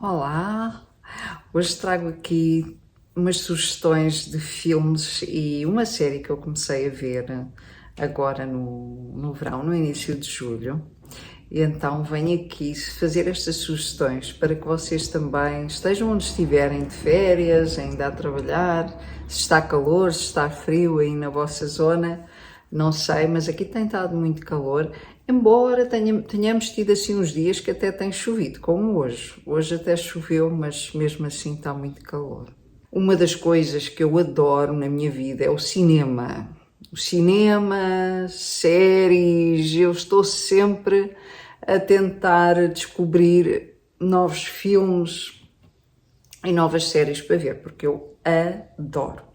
Olá, hoje trago aqui umas sugestões de filmes e uma série que eu comecei a ver agora no verão, no início de julho. E então venho aqui fazer estas sugestões para que vocês também estejam onde estiverem de férias, ainda a trabalhar, se está calor, se está frio aí na vossa zona, não sei, mas aqui tem estado muito calor, embora tenhamos tido assim uns dias que até tem chovido, como hoje. Hoje até choveu, mas mesmo assim está muito calor. Uma das coisas que eu adoro na minha vida é o cinema. O cinema, séries, eu estou sempre a tentar descobrir novos filmes e novas séries para ver, porque eu adoro.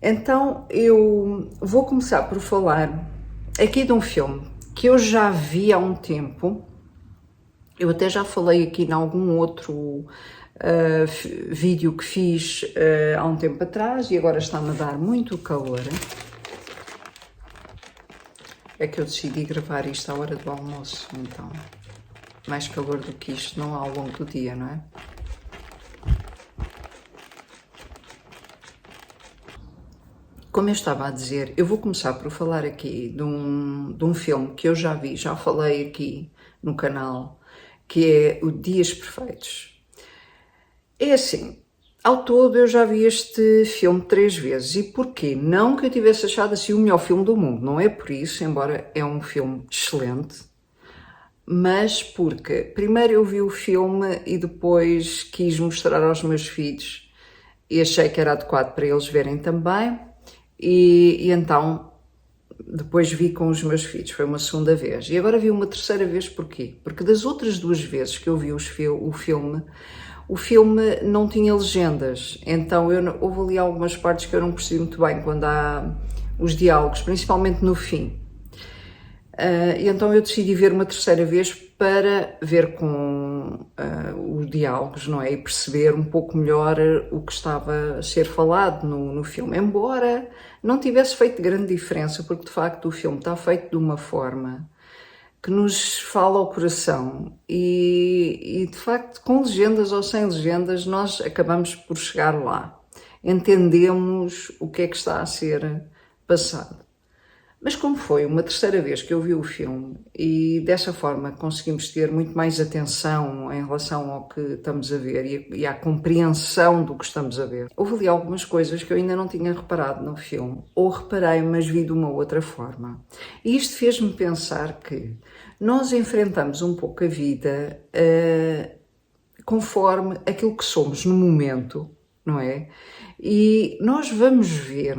Então eu vou começar por falar aqui de um filme que eu já vi há um tempo. Eu até já falei aqui em algum outro vídeo que fiz há um tempo atrás e agora está-me a dar muito calor. É que eu decidi gravar isto à hora do almoço, então mais calor do que isto não há ao longo do dia, não é? Como eu estava a dizer, eu vou começar por falar aqui de um filme que eu já vi, já falei aqui no canal, que é o Dias Perfeitos. É assim, ao todo eu já vi este filme 3 vezes. E porquê? Não que eu tivesse achado assim o melhor filme do mundo, não é por isso, embora é um filme excelente, mas porque primeiro eu vi o filme e depois quis mostrar aos meus filhos e achei que era adequado para eles verem também. E então depois vi com os meus filhos, foi uma segunda vez. E agora vi uma terceira vez, porquê? Porque das outras 2 vezes que eu vi o filme não tinha legendas, então houve ali algumas partes que eu não percebi muito bem quando há os diálogos, principalmente no fim. E então eu decidi ver uma terceira vez para ver com os diálogos, não é? E perceber um pouco melhor o que estava a ser falado no filme. Embora não tivesse feito grande diferença, porque de facto o filme está feito de uma forma que nos fala ao coração e de facto, com legendas ou sem legendas, nós acabamos por chegar lá. Entendemos o que é que está a ser passado. Mas como foi uma terceira vez que eu vi o filme e dessa forma conseguimos ter muito mais atenção em relação ao que estamos a ver e à compreensão do que estamos a ver, houve ali algumas coisas que eu ainda não tinha reparado no filme, ou reparei, mas vi de uma outra forma. E isto fez-me pensar que nós enfrentamos um pouco a vida conforme aquilo que somos no momento, não é? E nós vamos ver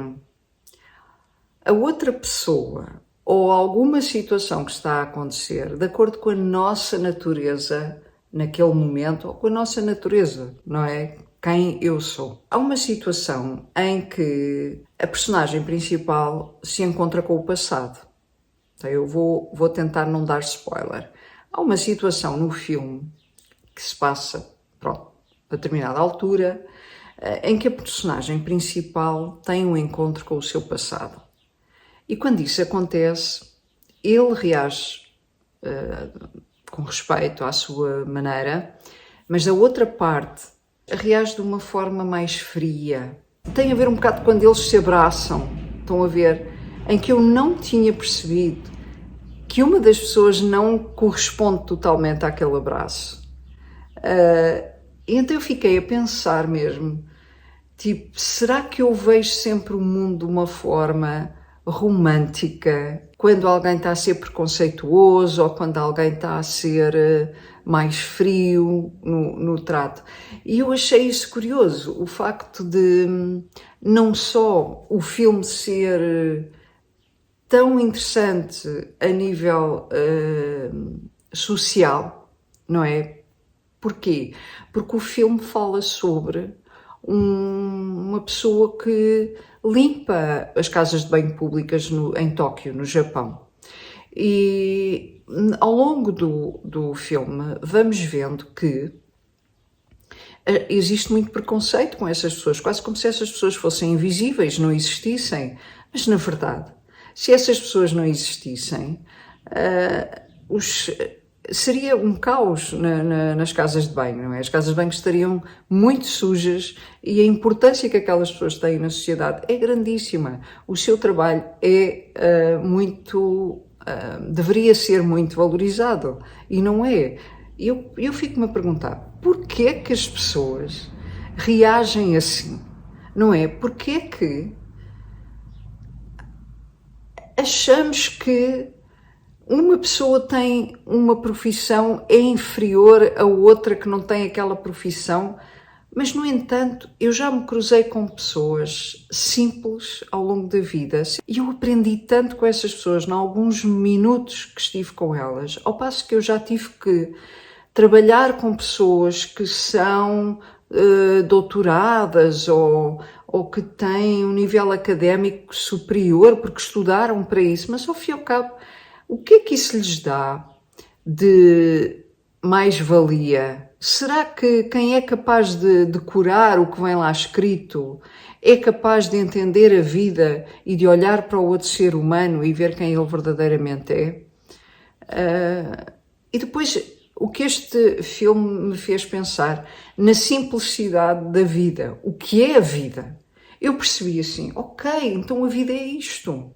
a outra pessoa ou alguma situação que está a acontecer de acordo com a nossa natureza naquele momento ou com a nossa natureza, não é? Quem eu sou. Há uma situação em que a personagem principal se encontra com o passado. Então eu vou tentar não dar spoiler. Há uma situação no filme que se passa, pronto, a determinada altura, em que a personagem principal tem um encontro com o seu passado. E quando isso acontece, ele reage com respeito à sua maneira, mas a outra parte reage de uma forma mais fria. Tem a ver um bocado quando eles se abraçam, estão a ver, em que eu não tinha percebido que uma das pessoas não corresponde totalmente àquele abraço. E então eu fiquei a pensar mesmo, tipo, será que eu vejo sempre o mundo de uma forma romântica, quando alguém está a ser preconceituoso ou quando alguém está a ser mais frio no trato? E eu achei isso curioso, o facto de não só o filme ser tão interessante a nível social, não é? Porquê? Porque o filme fala sobre uma pessoa que limpa as casas de banho públicas em Tóquio, no Japão. E ao longo do filme vamos vendo que existe muito preconceito com essas pessoas, quase como se essas pessoas fossem invisíveis, não existissem. Mas na verdade, se essas pessoas não existissem, seria um caos nas casas de banho, não é? As casas de banho estariam muito sujas e a importância que aquelas pessoas têm na sociedade é grandíssima. O seu trabalho é deveria ser muito valorizado e não é. Eu fico-me a perguntar, porquê é que as pessoas reagem assim? Não é? Porquê é que achamos que uma pessoa tem uma profissão, é inferior a outra que não tem aquela profissão, mas, no entanto, eu já me cruzei com pessoas simples ao longo da vida e eu aprendi tanto com essas pessoas, em alguns minutos que estive com elas, ao passo que eu já tive que trabalhar com pessoas que são doutoradas ou que têm um nível académico superior porque estudaram para isso, mas ao fim e ao cabo, o que é que isso lhes dá de mais-valia? Será que quem é capaz de decorar o que vem lá escrito é capaz de entender a vida e de olhar para o outro ser humano e ver quem ele verdadeiramente é? E depois, o que este filme me fez pensar na simplicidade da vida. O que é a vida? Eu percebi assim, ok, então a vida é isto.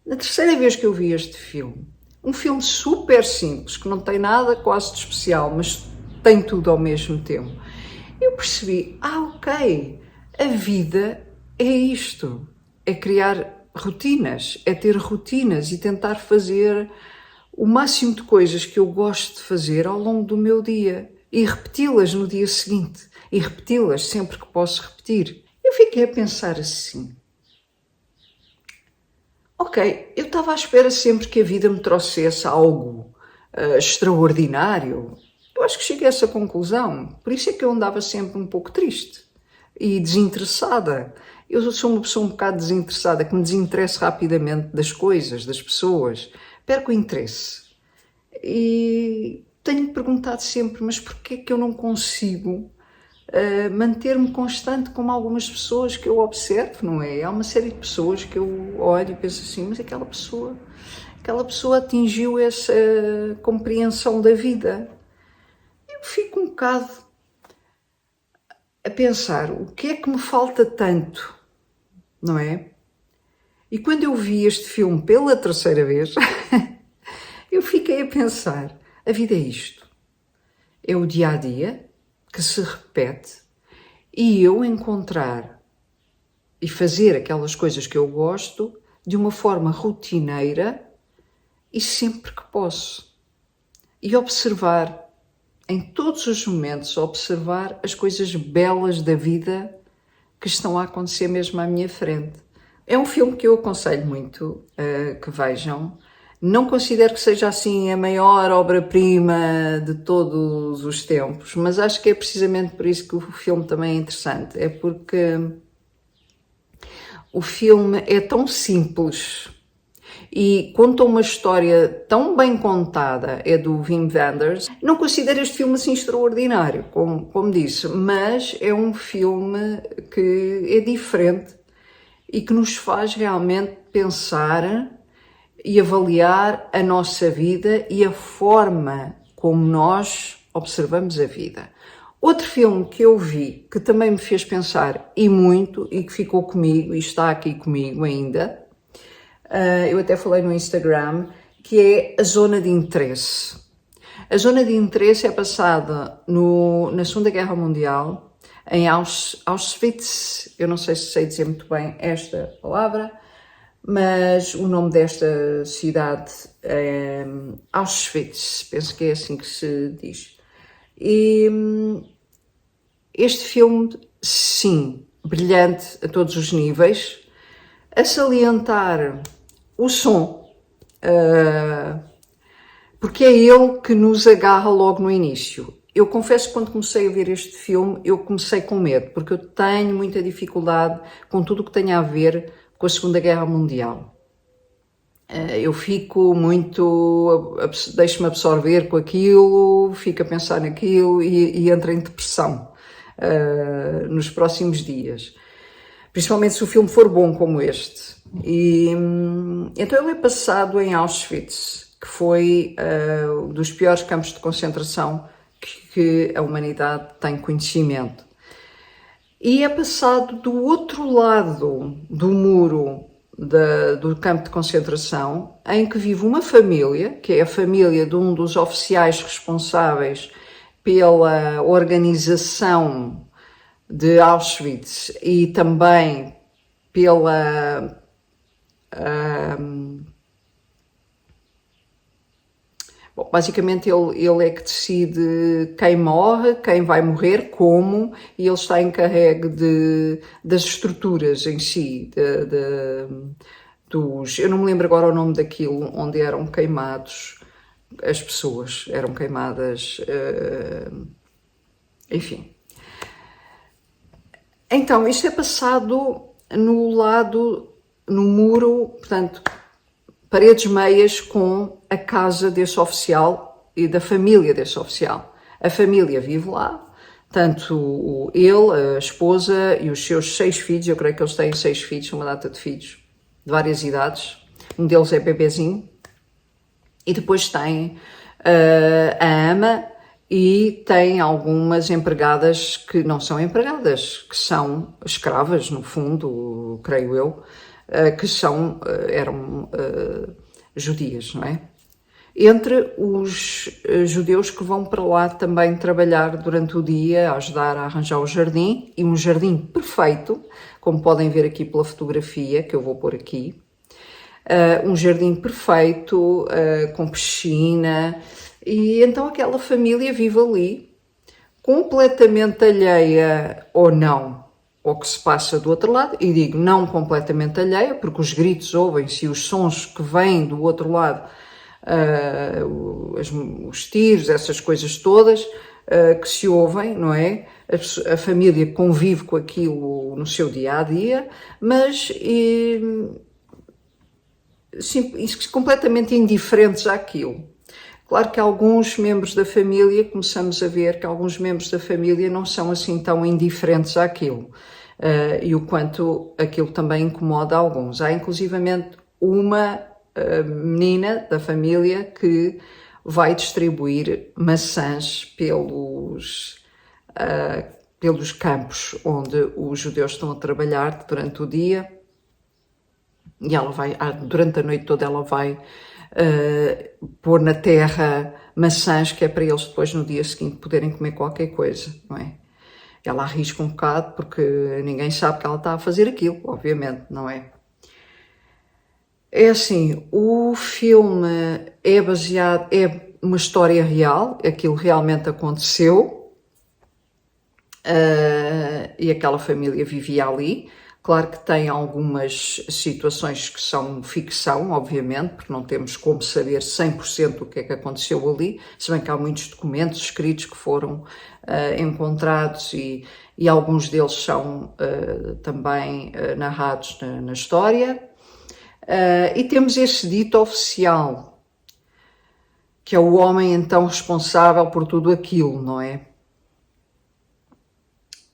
Na terceira vez que eu vi este filme, um filme super simples, que não tem nada quase de especial, mas tem tudo ao mesmo tempo, eu percebi, ok, a vida é isto, é criar rotinas, é ter rotinas e tentar fazer o máximo de coisas que eu gosto de fazer ao longo do meu dia e repeti-las no dia seguinte e repeti-las sempre que posso repetir. Eu fiquei a pensar assim, ok, eu estava à espera sempre que a vida me trouxesse algo extraordinário. Eu acho que cheguei a essa conclusão. Por isso é que eu andava sempre um pouco triste e desinteressada. Eu sou uma pessoa um bocado desinteressada, que me desinteressa rapidamente das coisas, das pessoas. Perco o interesse. E tenho-me perguntado sempre, mas porquê é que eu não consigo manter-me constante como algumas pessoas que eu observo, não é? Há uma série de pessoas que eu olho e penso assim, mas aquela pessoa atingiu essa compreensão da vida. Eu fico um bocado a pensar, o que é que me falta tanto, não é? E quando eu vi este filme pela terceira vez, eu fiquei a pensar, a vida é isto. É o dia-a-dia que se repete e eu encontrar e fazer aquelas coisas que eu gosto de uma forma rotineira e sempre que posso. E observar, em todos os momentos, observar as coisas belas da vida que estão a acontecer mesmo à minha frente. É um filme que eu aconselho muito que vejam. Não considero que seja assim a maior obra-prima de todos os tempos, mas acho que é precisamente por isso que o filme também é interessante. É porque o filme é tão simples e conta uma história tão bem contada, é do Wim Wenders. Não considero este filme assim extraordinário, como disse, mas é um filme que é diferente e que nos faz realmente pensar e avaliar a nossa vida e a forma como nós observamos a vida. Outro filme que eu vi, que também me fez pensar e muito, e que ficou comigo e está aqui comigo ainda, eu até falei no Instagram, que é A Zona de Interesse. A Zona de Interesse é passada na Segunda Guerra Mundial, em Auschwitz. Eu não sei se sei dizer muito bem esta palavra, mas o nome desta cidade é Auschwitz, penso que é assim que se diz. E este filme, sim, brilhante a todos os níveis, a salientar o som, porque é ele que nos agarra logo no início. Eu confesso que quando comecei a ver este filme, eu comecei com medo, porque eu tenho muita dificuldade com tudo o que tem a ver com a Segunda Guerra Mundial. Eu fico muito, deixo-me absorver com aquilo, fico a pensar naquilo e entro em depressão nos próximos dias. Principalmente se o filme for bom como este. E então ele é passado em Auschwitz. que foi dos piores campos de concentração que a humanidade tem conhecimento. E é passado do outro lado do muro do campo de concentração, em que vive uma família, que é a família de um dos oficiais responsáveis pela organização de Auschwitz e também pela bom, basicamente ele é que decide quem morre, quem vai morrer, como, e ele está encarregue das estruturas em si, eu não me lembro agora o nome daquilo, onde eram queimados as pessoas, eram queimadas, enfim. Então, isto é passado no muro, portanto, paredes meias com a casa desse oficial e da família desse oficial. A família vive lá, tanto ele, a esposa e os seus 6 filhos, eu creio que eles têm 6 filhos, uma data de filhos, de várias idades. Um deles é bebezinho. E depois tem a ama e tem algumas empregadas que não são empregadas, que são escravas, no fundo, creio eu, que eram judias, não é? Entre os judeus que vão para lá também trabalhar durante o dia, ajudar a arranjar o jardim, e um jardim perfeito, como podem ver aqui pela fotografia que eu vou pôr aqui, um jardim perfeito, com piscina, e então aquela família vive ali, completamente alheia ou não ao que se passa do outro lado, e digo não completamente alheia, porque os gritos ouvem-se e os sons que vêm do outro lado, os tiros, essas coisas todas, que se ouvem, não é? A família convive com aquilo no seu dia-a-dia, mas completamente indiferentes àquilo. Claro que alguns membros da família, começamos a ver que alguns membros da família não são assim tão indiferentes àquilo, e o quanto aquilo também incomoda alguns. Há inclusivamente uma menina da família que vai distribuir maçãs pelos campos onde os judeus estão a trabalhar durante o dia, e ela vai, durante a noite toda ela vai pôr na terra maçãs, que é para eles depois no dia seguinte poderem comer qualquer coisa, não é? Ela arrisca um bocado porque ninguém sabe que ela está a fazer aquilo, obviamente, não é? É assim, o filme é uma história real, aquilo realmente aconteceu, e aquela família vivia ali. Claro que tem algumas situações que são ficção, obviamente, porque não temos como saber 100% o que é que aconteceu ali, se bem que há muitos documentos escritos que foram encontrados e alguns deles são também narrados na história. E temos esse dito oficial, que é o homem então responsável por tudo aquilo, não é?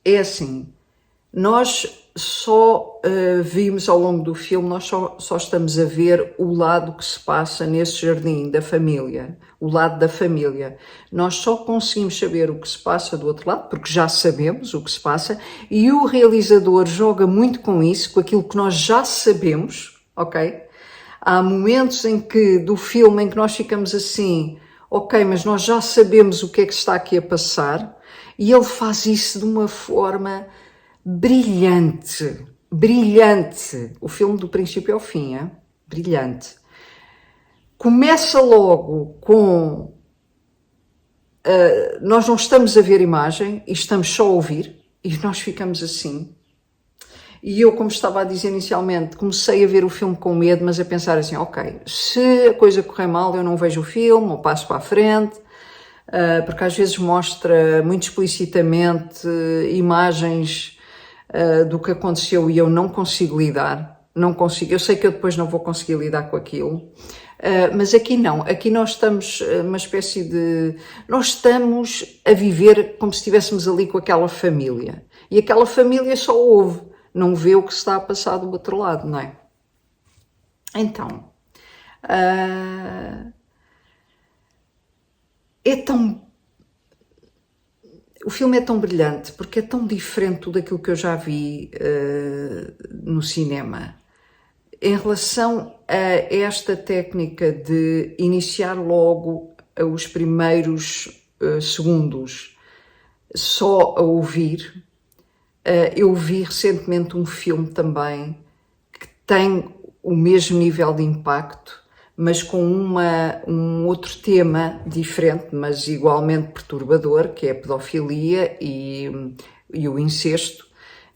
É assim, nós só vimos ao longo do filme, nós só estamos a ver o lado que se passa nesse jardim da família, o lado da família. Nós só conseguimos saber o que se passa do outro lado, porque já sabemos o que se passa, e o realizador joga muito com isso, com aquilo que nós já sabemos, ok? Há momentos do filme em que nós ficamos assim, ok, mas nós já sabemos o que é que está aqui a passar, e ele faz isso de uma forma brilhante, brilhante. O filme do princípio ao fim, é brilhante. Começa logo com... nós não estamos a ver imagem e estamos só a ouvir, e nós ficamos assim. E eu, como estava a dizer inicialmente, comecei a ver o filme com medo, mas a pensar assim, ok, se a coisa correr mal eu não vejo o filme, ou passo para a frente, porque às vezes mostra muito explicitamente imagens do que aconteceu e eu não consigo lidar, eu sei que eu depois não vou conseguir lidar com aquilo, mas aqui não, aqui nós estamos nós estamos a viver como se estivéssemos ali com aquela família, e aquela família só ouve, não vê o que se está a passar do outro lado, não é? Então, é tão... O filme é tão brilhante porque é tão diferente de tudo aquilo que eu já vi no cinema. Em relação a esta técnica de iniciar logo os primeiros segundos só a ouvir, eu vi recentemente um filme também que tem o mesmo nível de impacto, mas com um outro tema diferente, mas igualmente perturbador, que é a pedofilia e o incesto,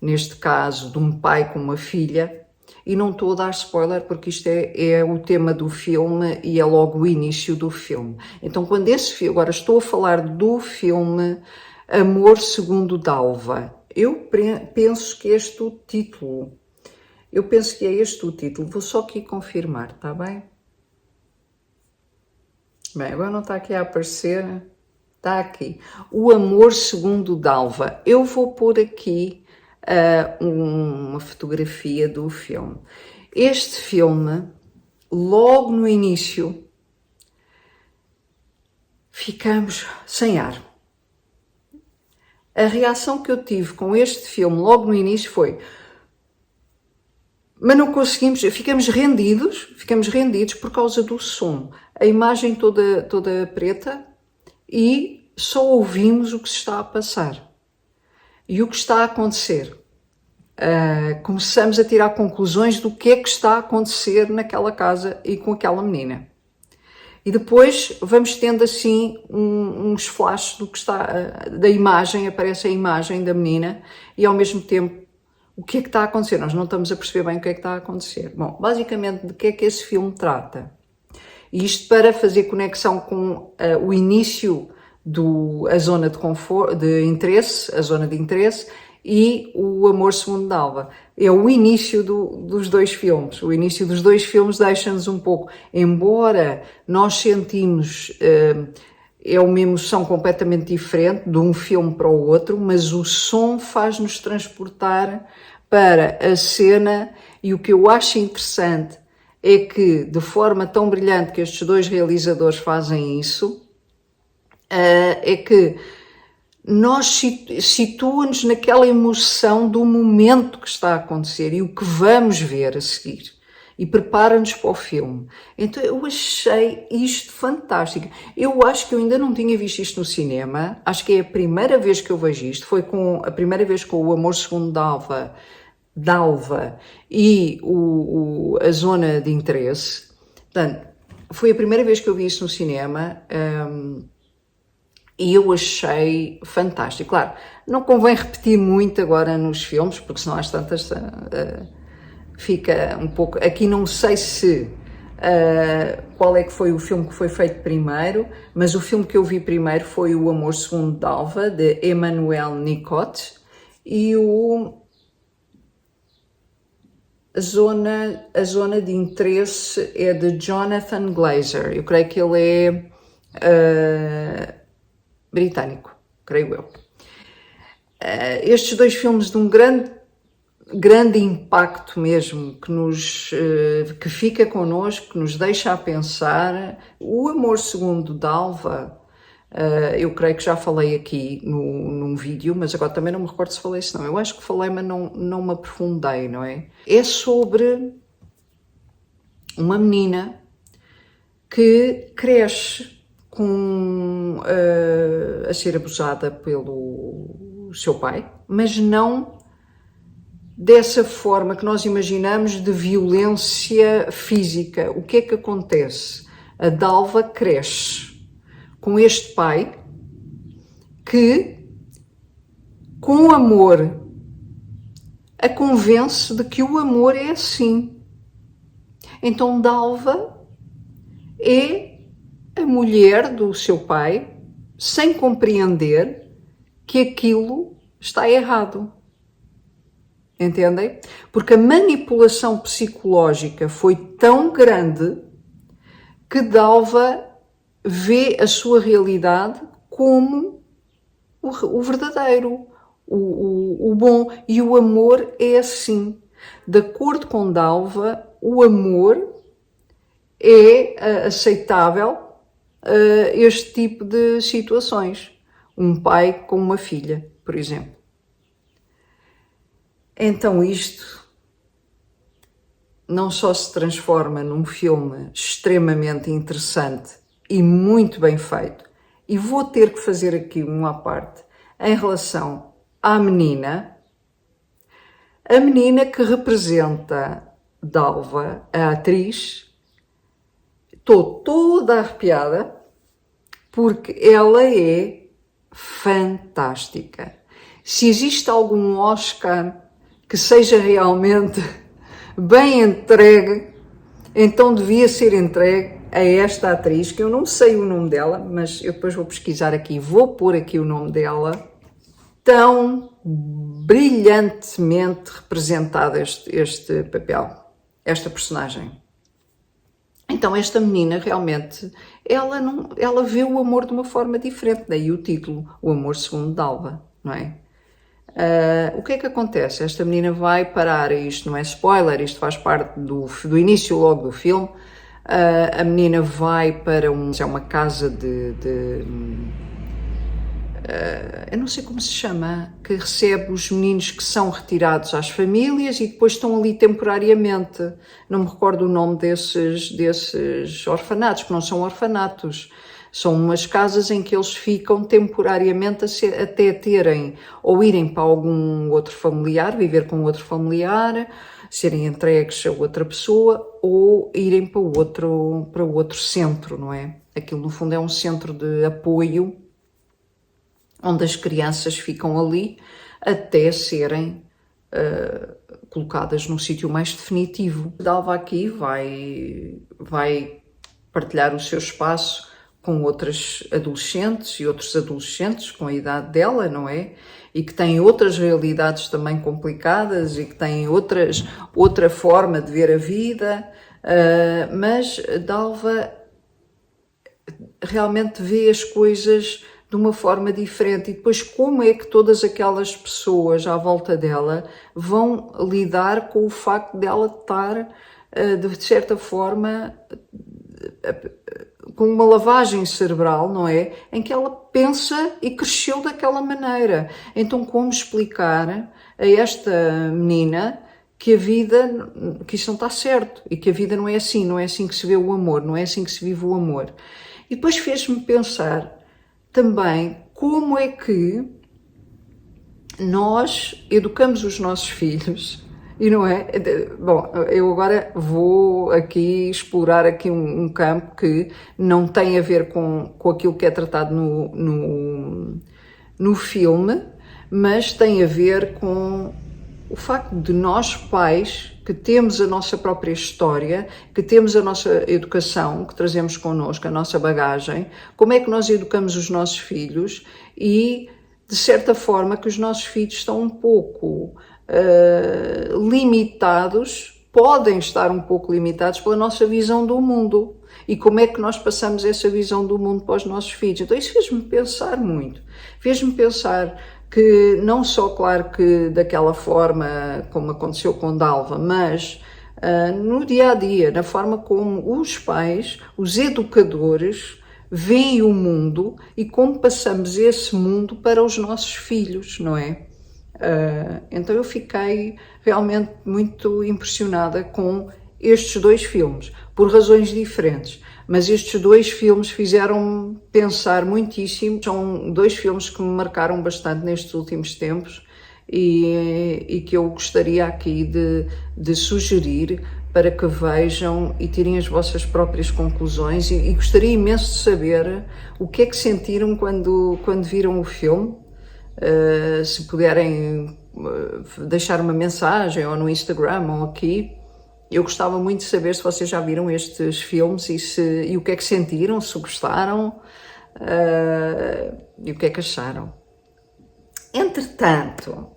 neste caso de um pai com uma filha. E não estou a dar spoiler porque isto é o tema do filme e é logo o início do filme. Então, quando esse filme, agora estou a falar do filme Amor Segundo Dalva, eu penso que este é o título. Eu penso que é este o título. Vou só aqui confirmar, está bem? Bem, agora não está aqui a aparecer. Está aqui. O Amor Segundo Dalva. Eu vou pôr aqui uma fotografia do filme. Este filme, logo no início, ficamos sem ar. A reação que eu tive com este filme logo no início foi... Mas não conseguimos, ficamos rendidos por causa do som. A imagem toda preta e só ouvimos o que se está a passar. E o que está a acontecer. Começamos a tirar conclusões do que é que está a acontecer naquela casa e com aquela menina. E depois vamos tendo assim uns flashes do que está, da imagem, aparece a imagem da menina e ao mesmo tempo o que é que está a acontecer? Nós não estamos a perceber bem o que é que está a acontecer. Bom, basicamente, de que é que esse filme trata? E isto para fazer conexão com o início a zona de conforto, de interesse, a zona de interesse e o Amor Segundo Dalva. É o início dos dois filmes. O início dos dois filmes deixa-nos um pouco, embora nós sentimos... é uma emoção completamente diferente de um filme para o outro, mas o som faz-nos transportar para a cena e o que eu acho interessante é que, de forma tão brilhante que estes dois realizadores fazem isso, é que nós situa-nos naquela emoção do momento que está a acontecer e o que vamos ver a seguir. E prepara-nos para o filme. Então eu achei isto fantástico. Eu acho que eu ainda não tinha visto isto no cinema. Acho que é a primeira vez que eu vejo isto. Foi a primeira vez com o Amor Segundo Dalva e a Zona de Interesse. Portanto, foi a primeira vez que eu vi isso no cinema. E eu achei fantástico. Claro, não convém repetir muito agora nos filmes, porque senão às tantas... fica um pouco... Aqui não sei se qual é que foi o filme que foi feito primeiro, mas o filme que eu vi primeiro foi o Amor Segundo Dalva, de Emmanuel Nicot, e a zona de interesse é de Jonathan Glazer. Eu creio que ele é britânico, creio eu. Estes dois filmes de um grande impacto mesmo, que fica connosco, que nos deixa a pensar. O Amor Segundo Dalva, eu creio que já falei aqui num vídeo, mas agora também não me recordo se falei, se não. Eu acho que falei, mas não me aprofundei, não é? É sobre uma menina que cresce a ser abusada pelo seu pai, mas não dessa forma que nós imaginamos de violência física. O que é que acontece? A Dalva cresce com este pai que, com amor, a convence de que o amor é assim. Então Dalva é a mulher do seu pai, sem compreender que aquilo está errado. Entendem? Porque a manipulação psicológica foi tão grande que Dalva vê a sua realidade como o verdadeiro, o bom. E o amor é assim. De acordo com Dalva, o amor é aceitável este tipo de situações. Um pai com uma filha, por exemplo. Então isto não só se transforma num filme extremamente interessante e muito bem feito, e vou ter que fazer aqui uma parte em relação à menina, a menina que representa Dalva, a atriz. Estou toda arrepiada porque ela é fantástica. Se existe algum Oscar que seja realmente bem entregue, então devia ser entregue a esta atriz, que eu não sei o nome dela, mas eu depois vou pesquisar aqui, vou pôr aqui o nome dela. Tão brilhantemente representado este papel, esta personagem. Então esta menina realmente, ela vê o amor de uma forma diferente, daí o título, O Amor Segundo Dalva, não é? O que é que acontece? Esta menina vai parar, isto não é spoiler, isto faz parte do início logo do filme. A menina vai para uma casa eu não sei como se chama, que recebe os meninos que são retirados às famílias e depois estão ali temporariamente. Não me recordo o nome desses orfanatos, porque não são orfanatos. São umas casas em que eles ficam temporariamente até terem, ou irem para algum outro familiar, viver com outro familiar, serem entregues a outra pessoa, ou irem para outro centro, não é? Aquilo no fundo é um centro de apoio, onde as crianças ficam ali até serem colocadas num sítio mais definitivo. Dalva aqui vai partilhar o seu espaço com outras adolescentes e outros adolescentes com a idade dela, não é? E que têm outras realidades também complicadas e que têm outra forma de ver a vida, mas Dalva realmente vê as coisas de uma forma diferente, e depois como é que todas aquelas pessoas à volta dela vão lidar com o facto dela estar, de certa forma, com uma lavagem cerebral, não é? Em que ela pensa e cresceu daquela maneira. Então como explicar a esta menina que a vida, que isso não está certo, e que a vida não é assim que se vê o amor, não é assim que se vive o amor. E depois fez-me pensar também como é que nós educamos os nossos filhos, e não é? Bom, eu agora vou aqui explorar aqui um campo que não tem a ver com aquilo que é tratado no filme, mas tem a ver com o facto de nós pais, que temos a nossa própria história, que temos a nossa educação, que trazemos connosco, a nossa bagagem, como é que nós educamos os nossos filhos e, de certa forma, que os nossos filhos estão um pouco limitados, podem estar um pouco limitados pela nossa visão do mundo. E como é que nós passamos essa visão do mundo para os nossos filhos? Então isso fez-me pensar muito. Fez-me pensar que não só, claro, que daquela forma como aconteceu com Dalva, mas no dia-a-dia, na forma como os pais, os educadores, veem o mundo e como passamos esse mundo para os nossos filhos, não é? Então eu fiquei realmente muito impressionada com estes dois filmes, por razões diferentes, mas estes dois filmes fizeram-me pensar muitíssimo. São dois filmes que me marcaram bastante nestes últimos tempos e que eu gostaria aqui de sugerir para que vejam e tirem as vossas próprias conclusões, e gostaria imenso de saber o que é que sentiram quando viram o filme. Se puderem deixar uma mensagem ou no Instagram ou aqui, eu gostava muito de saber se vocês já viram estes filmes e o que é que sentiram, se gostaram e o que é que acharam. Entretanto,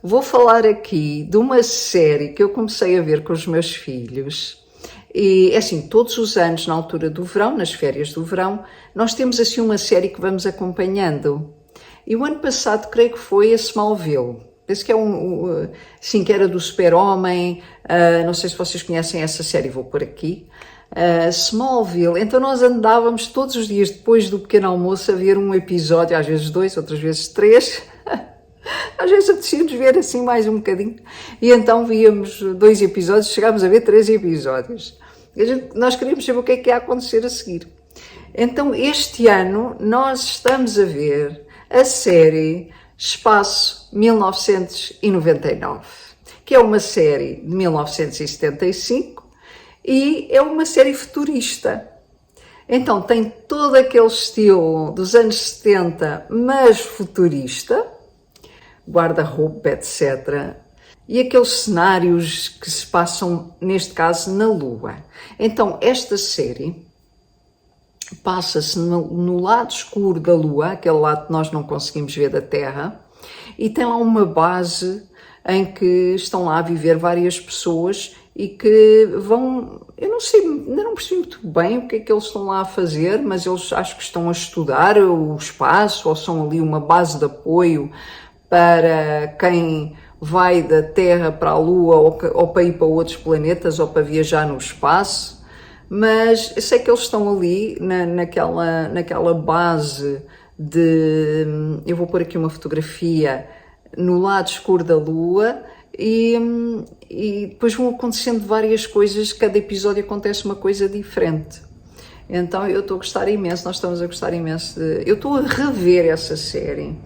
vou falar aqui de uma série que eu comecei a ver com os meus filhos. E assim, todos os anos, na altura do verão, nas férias do verão, nós temos assim uma série que vamos acompanhando. E o ano passado, creio que foi a Smallville. Penso que é que era do Super-Homem. Não sei se vocês conhecem essa série, vou pôr aqui. Smallville. Então nós andávamos todos os dias depois do pequeno almoço a ver um episódio, às vezes 2, outras vezes 3. Às vezes apetecia-nos ver assim mais um bocadinho. E então víamos 2 episódios, chegámos a ver 3 episódios. Nós queríamos saber o que ia acontecer a seguir. Então este ano nós estamos a ver a série Espaço 1999, que é uma série de 1975 e é uma série futurista. Então tem todo aquele estilo dos anos 70, mas futurista, guarda-roupa, etc. E aqueles cenários que se passam, neste caso, na Lua. Então esta série passa-se no lado escuro da Lua, aquele lado que nós não conseguimos ver da Terra, e tem lá uma base em que estão lá a viver várias pessoas e que vão, eu não sei, ainda não percebi muito bem o que é que eles estão lá a fazer, mas eles acho que estão a estudar o espaço ou são ali uma base de apoio para quem vai da Terra para a Lua ou para ir para outros planetas ou para viajar no espaço. Mas eu sei que eles estão ali naquela base de... Eu vou pôr aqui uma fotografia no lado escuro da Lua e depois vão acontecendo várias coisas, cada episódio acontece uma coisa diferente. Então eu estou a gostar imenso, nós estamos a gostar imenso eu estou a rever essa série,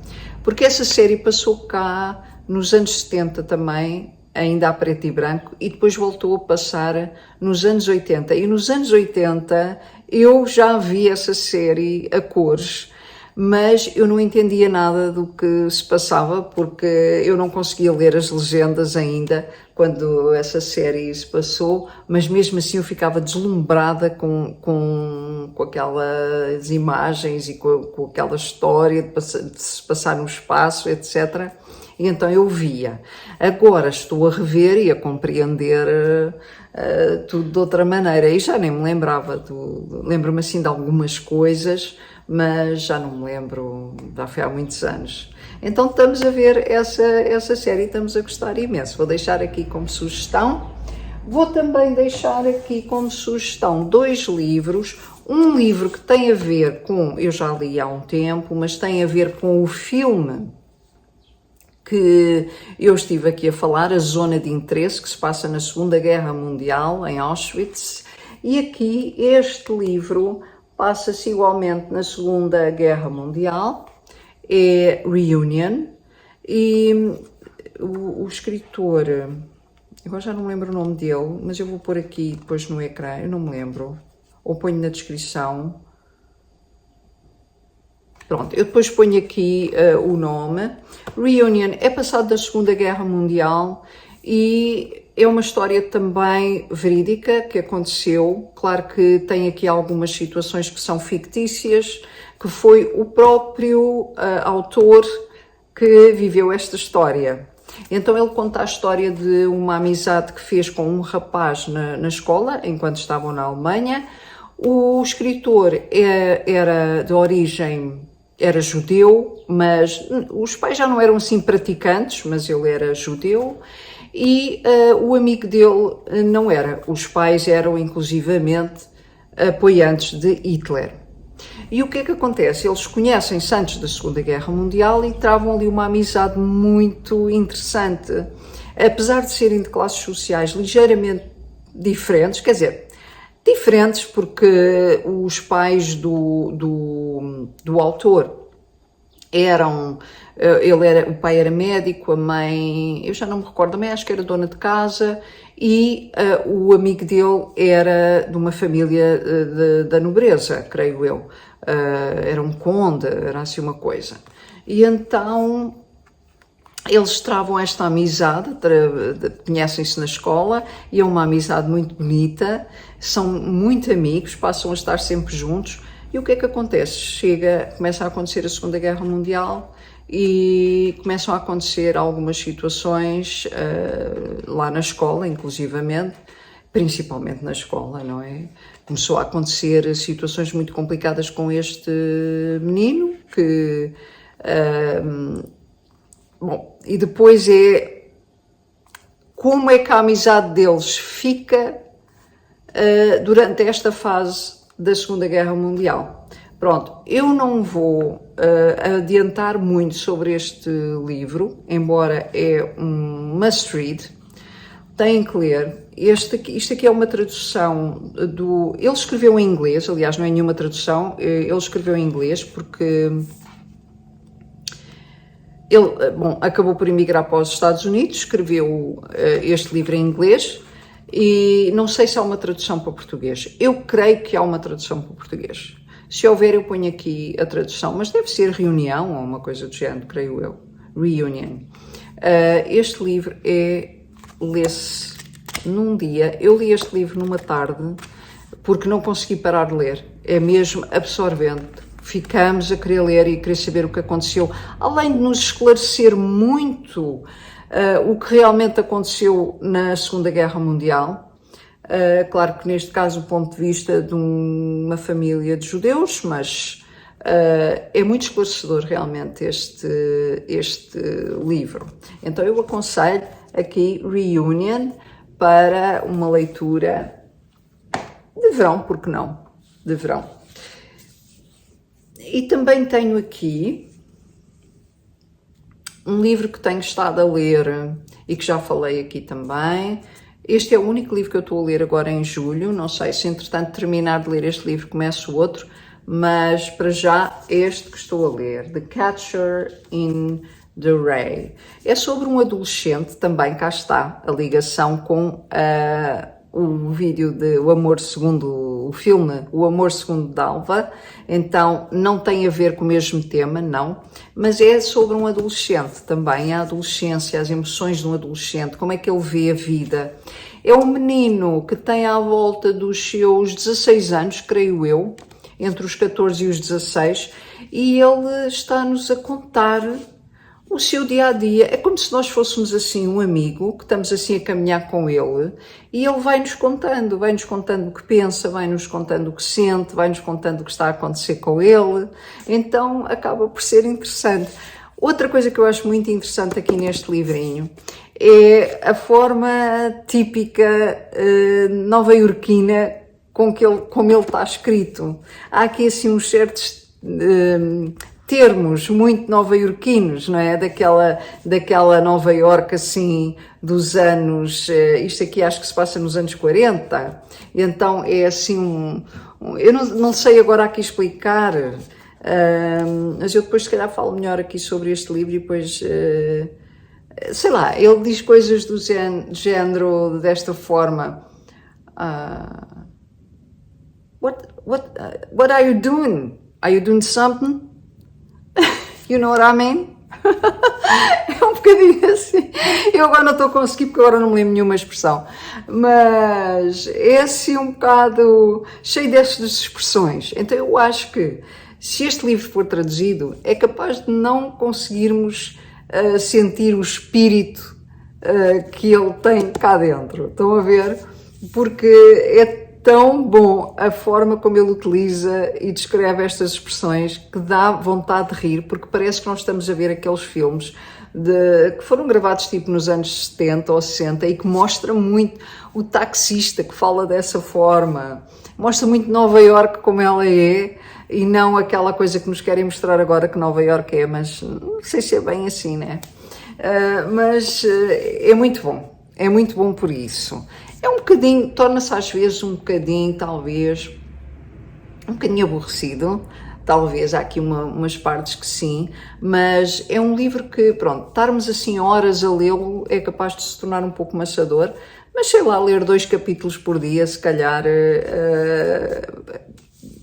porque essa série passou cá nos anos 70 também, ainda a preto e branco, e depois voltou a passar nos anos 80. E nos anos 80 eu já vi essa série a cores, mas eu não entendia nada do que se passava, porque eu não conseguia ler as legendas ainda quando essa série se passou, mas mesmo assim eu ficava deslumbrada com aquelas imagens e com aquela história de se passar no espaço, etc. E então eu via. Agora estou a rever e a compreender tudo de outra maneira. E já nem me lembrava, lembro-me assim de algumas coisas, mas já não me lembro, já foi há muitos anos. Então estamos a ver essa série e estamos a gostar imenso. Vou deixar aqui como sugestão. Vou também deixar aqui como sugestão 2 livros. Um livro que tem a ver com, eu já li há um tempo, mas tem a ver com o filme que eu estive aqui a falar, A Zona de Interesse, que se passa na Segunda Guerra Mundial, em Auschwitz, e aqui este livro passa-se igualmente na Segunda Guerra Mundial, é Reunion, e o escritor, agora já não me lembro o nome dele, mas eu vou pôr aqui depois no ecrã, eu não me lembro, ou ponho na descrição. Pronto, eu depois ponho aqui o nome. Reunion é passado da Segunda Guerra Mundial e é uma história também verídica que aconteceu. Claro que tem aqui algumas situações que são fictícias, que foi o próprio autor que viveu esta história. Então ele conta a história de uma amizade que fez com um rapaz na escola, enquanto estavam na Alemanha. O escritor era de origem... Era judeu, mas os pais já não eram assim praticantes, mas ele era judeu e o amigo dele não era. Os pais eram inclusivamente apoiantes de Hitler. E o que é que acontece? Eles conhecem-se antes da Segunda Guerra Mundial e travam ali uma amizade muito interessante. Apesar de serem de classes sociais ligeiramente diferentes, quer dizer, diferentes porque os pais do autor eram, o pai era médico, a mãe, eu já não me recordo, a mãe acho que era dona de casa e o amigo dele era de uma família da nobreza, creio eu, era um conde, era assim uma coisa. E então... Eles travam esta amizade, conhecem-se na escola e é uma amizade muito bonita, são muito amigos, passam a estar sempre juntos. E o que é que acontece? Começa a acontecer a Segunda Guerra Mundial e começam a acontecer algumas situações lá na escola, inclusivamente, principalmente na escola, não é? Começou a acontecer situações muito complicadas com este menino que... Bom, e depois como é que a amizade deles fica durante esta fase da Segunda Guerra Mundial. Pronto, eu não vou adiantar muito sobre este livro, embora é um must read, têm que ler. Isto aqui é uma tradução do... Ele escreveu em inglês, aliás não é nenhuma tradução, ele escreveu em inglês porque ele, bom, acabou por emigrar para os Estados Unidos, escreveu este livro em inglês e não sei se há uma tradução para português. Eu creio que há uma tradução para português. Se houver, eu ponho aqui a tradução, mas deve ser reunião ou uma coisa do género, creio eu. Reunion. Este livro lê-se num dia. Eu li este livro numa tarde, porque não consegui parar de ler. É mesmo absorvente. Ficamos a querer ler e a querer saber o que aconteceu, além de nos esclarecer muito o que realmente aconteceu na Segunda Guerra Mundial. Claro que neste caso o ponto de vista de uma família de judeus, mas é muito esclarecedor realmente este livro. Então eu aconselho aqui Reunion para uma leitura de verão, porque não? De verão. E também tenho aqui um livro que tenho estado a ler e que já falei aqui também. Este é o único livro que eu estou a ler agora em julho. Não sei se entretanto terminar de ler este livro começo outro, mas para já este que estou a ler, The Catcher in the Rye. É sobre um adolescente, também cá está a ligação com o vídeo de O Amor Segundo, o filme O Amor Segundo Dalva. Então não tem a ver com o mesmo tema, não, mas é sobre um adolescente também, a adolescência, as emoções de um adolescente, como é que ele vê a vida. É um menino que tem à volta dos seus 16 anos, creio eu, entre os 14 e os 16, e ele está-nos a contar o seu dia-a-dia. É como se nós fôssemos assim um amigo, que estamos assim a caminhar com ele, e ele vai-nos contando o que pensa, vai-nos contando o que sente, vai-nos contando o que está a acontecer com ele. Então acaba por ser interessante. Outra coisa que eu acho muito interessante aqui neste livrinho é a forma típica nova-iorquina como ele está escrito. Há aqui assim uns certos termos muito nova-iorquinos, não é? Daquela Nova Iorque assim dos anos, isto aqui acho que se passa nos anos 40, então é assim eu não sei agora aqui explicar, mas eu depois se calhar falo melhor aqui sobre este livro e depois, sei lá, ele diz coisas do género desta forma. What are you doing? Are you doing something? You know what I mean? É um bocadinho assim. Eu agora não estou a conseguir porque agora não me lembro nenhuma expressão. Mas é assim um bocado cheio destas expressões. Então eu acho que se este livro for traduzido é capaz de não conseguirmos sentir o espírito que ele tem cá dentro. Estão a ver? Porque é tão bom a forma como ele utiliza e descreve estas expressões que dá vontade de rir, porque parece que nós estamos a ver aqueles filmes que foram gravados tipo nos anos 70 ou 60 e que mostra muito o taxista que fala dessa forma, mostra muito Nova Iorque como ela é e não aquela coisa que nos querem mostrar agora que Nova Iorque é, mas não sei se é bem assim, né? Mas é muito bom por isso. É um bocadinho, torna-se às vezes um bocadinho, talvez, um bocadinho aborrecido, talvez, há aqui umas partes que sim, mas é um livro que, pronto, estarmos assim horas a lê-lo é capaz de se tornar um pouco maçador, mas sei lá, ler 2 capítulos por dia, se calhar,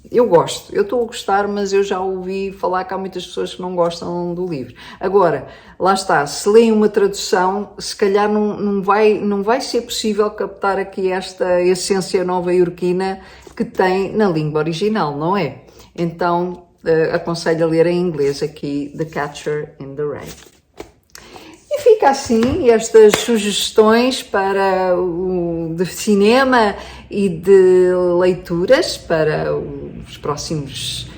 eu gosto, eu estou a gostar, mas eu já ouvi falar que há muitas pessoas que não gostam do livro. Agora, lá está, se leem uma tradução, se calhar não vai ser possível captar aqui esta essência nova-iorquina que tem na língua original, não é? Então, aconselho a ler em inglês aqui, The Catcher in the Rye. E fica assim estas sugestões de cinema e de leituras para os próximos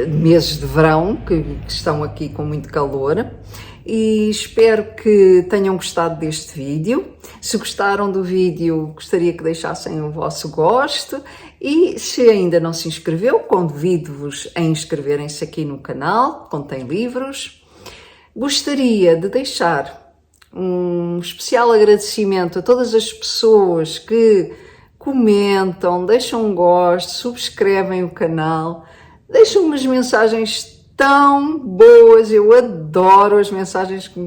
meses de verão, que estão aqui com muito calor. e espero que tenham gostado deste vídeo. Se gostaram do vídeo, gostaria que deixassem o vosso gosto e se ainda não se inscreveu, convido-vos a inscreverem-se aqui no canal, contém livros. Gostaria de deixar um especial agradecimento a todas as pessoas que comentam, deixam um gosto, subscrevem o canal, deixam umas mensagens tão boas, eu adoro as mensagens que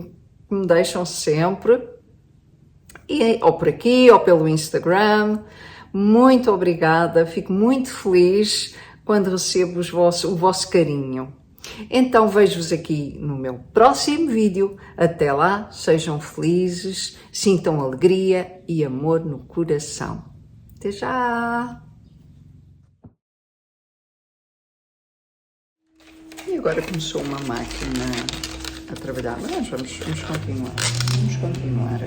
me deixam sempre, ou por aqui, ou pelo Instagram. Muito obrigada, fico muito feliz quando recebo o vosso carinho. Então vejo-vos aqui no meu próximo vídeo. Até lá, sejam felizes, sintam alegria e amor no coração. Até já! E agora começou uma máquina a trabalhar, mas vamos continuar. Vamos continuar.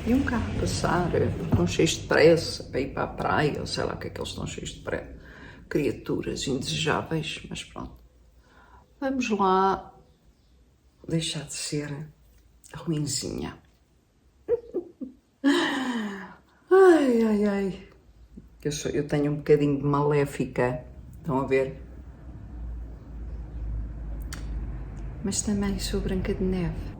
E um carro passar, estão cheios de pressa para ir para a praia, ou sei lá o que é que eles estão cheios de pressa. Criaturas indesejáveis, mas pronto. Vamos lá deixar de ser ruinzinha. Ai, ai, ai. Eu tenho um bocadinho de maléfica, estão a ver? Mas também sou Branca de Neve.